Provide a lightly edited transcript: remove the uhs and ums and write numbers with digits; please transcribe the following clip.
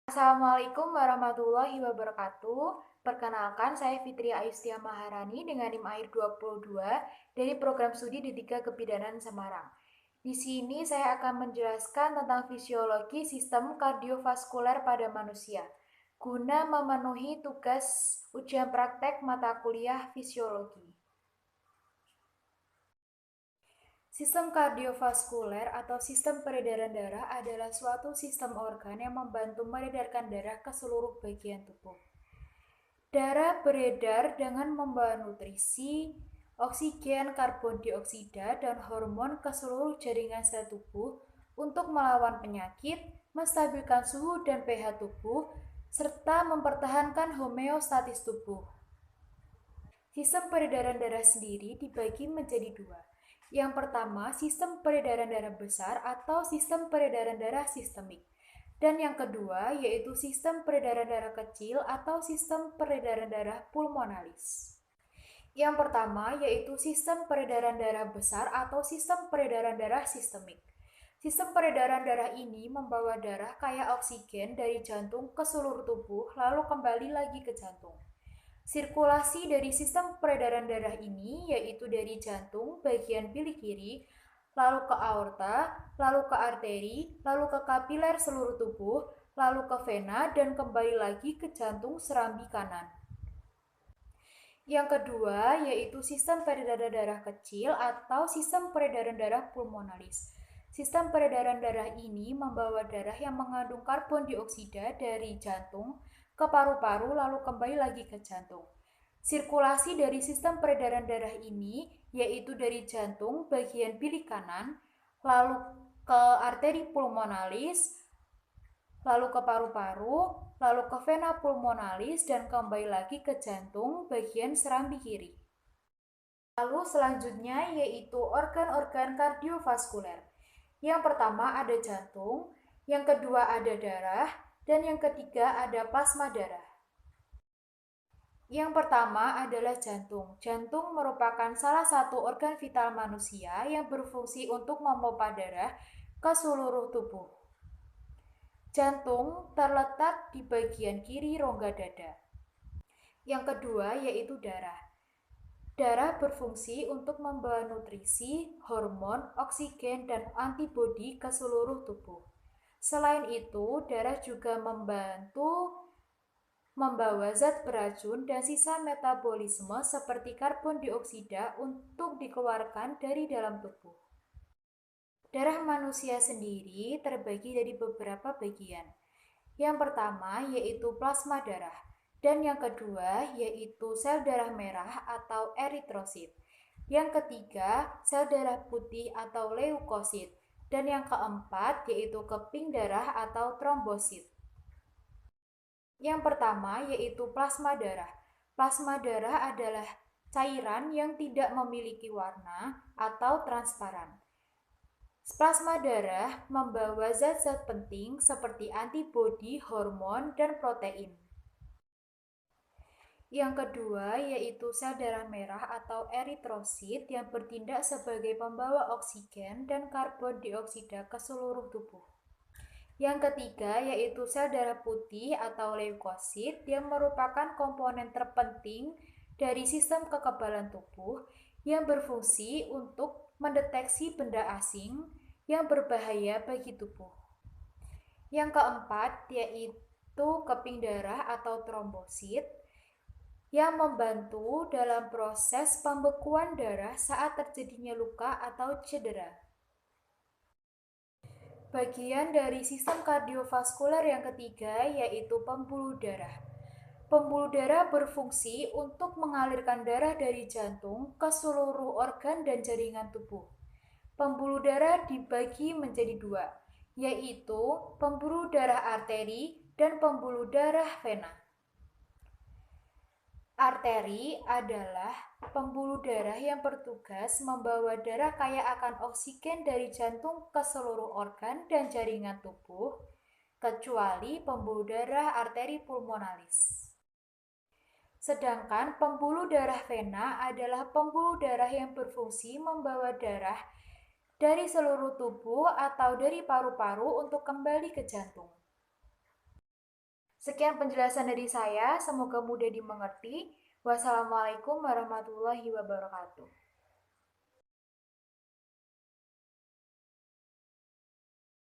Assalamualaikum warahmatullahi wabarakatuh. Perkenalkan, saya Fitri Ayustia Maharani dengan NIM AIR 22 dari program studi D3 Kebidanan Semarang. Di sini saya akan menjelaskan tentang fisiologi sistem kardiovaskuler pada manusia guna memenuhi tugas ujian praktek mata kuliah fisiologi. Sistem kardiovaskuler atau sistem peredaran darah adalah suatu sistem organ yang membantu mengedarkan darah ke seluruh bagian tubuh. Darah beredar dengan membawa nutrisi, oksigen, karbon dioksida, dan hormon ke seluruh jaringan sel tubuh untuk melawan penyakit, menstabilkan suhu dan pH tubuh, serta mempertahankan homeostatis tubuh. Sistem peredaran darah sendiri dibagi menjadi dua. Yang pertama, sistem peredaran darah besar atau sistem peredaran darah sistemik. Dan yang kedua, yaitu sistem peredaran darah kecil atau sistem peredaran darah pulmonalis. Yang pertama, yaitu sistem peredaran darah besar atau sistem peredaran darah sistemik. Sistem peredaran darah ini membawa darah kaya oksigen dari jantung ke seluruh tubuh, lalu kembali lagi ke jantung. Sirkulasi dari sistem peredaran darah ini yaitu dari jantung bagian bilik kiri, lalu ke aorta, lalu ke arteri, lalu ke kapiler seluruh tubuh, lalu ke vena, dan kembali lagi ke jantung serambi kanan. Yang kedua yaitu sistem peredaran darah kecil atau sistem peredaran darah pulmonalis. Sistem peredaran darah ini membawa darah yang mengandung karbon dioksida dari jantung ke paru-paru lalu kembali lagi ke jantung. Sirkulasi dari sistem peredaran darah ini yaitu dari jantung bagian bilik kanan, lalu ke arteri pulmonalis, lalu ke paru-paru, lalu ke vena pulmonalis, dan kembali lagi ke jantung bagian serambi kiri. Lalu selanjutnya yaitu organ-organ kardiovaskuler. Yang pertama ada jantung, yang kedua ada darah, dan yang ketiga ada plasma darah. Yang pertama adalah jantung. Jantung merupakan salah satu organ vital manusia yang berfungsi untuk memompa darah ke seluruh tubuh. Jantung terletak di bagian kiri rongga dada. Yang kedua yaitu darah. Darah berfungsi untuk membawa nutrisi, hormon, oksigen, dan antibodi ke seluruh tubuh. Selain itu, darah juga membantu membawa zat beracun dan sisa metabolisme seperti karbon dioksida untuk dikeluarkan dari dalam tubuh. Darah manusia sendiri terbagi dari beberapa bagian. Yang pertama yaitu plasma darah, dan yang kedua yaitu sel darah merah atau eritrosit. Yang ketiga, sel darah putih atau leukosit, dan yang keempat yaitu keping darah atau trombosit. Yang pertama yaitu plasma darah. Plasma darah adalah cairan yang tidak memiliki warna atau transparan. Plasma darah membawa zat-zat penting seperti antibodi, hormon, dan protein. Yang kedua yaitu sel darah merah atau eritrosit yang bertindak sebagai pembawa oksigen dan karbon dioksida ke seluruh tubuh. Yang ketiga yaitu sel darah putih atau leukosit yang merupakan komponen terpenting dari sistem kekebalan tubuh yang berfungsi untuk mendeteksi benda asing yang berbahaya bagi tubuh. Yang keempat yaitu keping darah atau trombosit yang membantu dalam proses pembekuan darah saat terjadinya luka atau cedera. Bagian dari sistem kardiovaskuler yang ketiga yaitu pembuluh darah. Pembuluh darah berfungsi untuk mengalirkan darah dari jantung ke seluruh organ dan jaringan tubuh. Pembuluh darah dibagi menjadi dua, yaitu pembuluh darah arteri dan pembuluh darah vena. Arteri adalah pembuluh darah yang bertugas membawa darah kaya akan oksigen dari jantung ke seluruh organ dan jaringan tubuh, kecuali pembuluh darah arteri pulmonalis. Sedangkan pembuluh darah vena adalah pembuluh darah yang berfungsi membawa darah dari seluruh tubuh atau dari paru-paru untuk kembali ke jantung. Sekian penjelasan dari saya, semoga mudah dimengerti. Wassalamualaikum warahmatullahi wabarakatuh.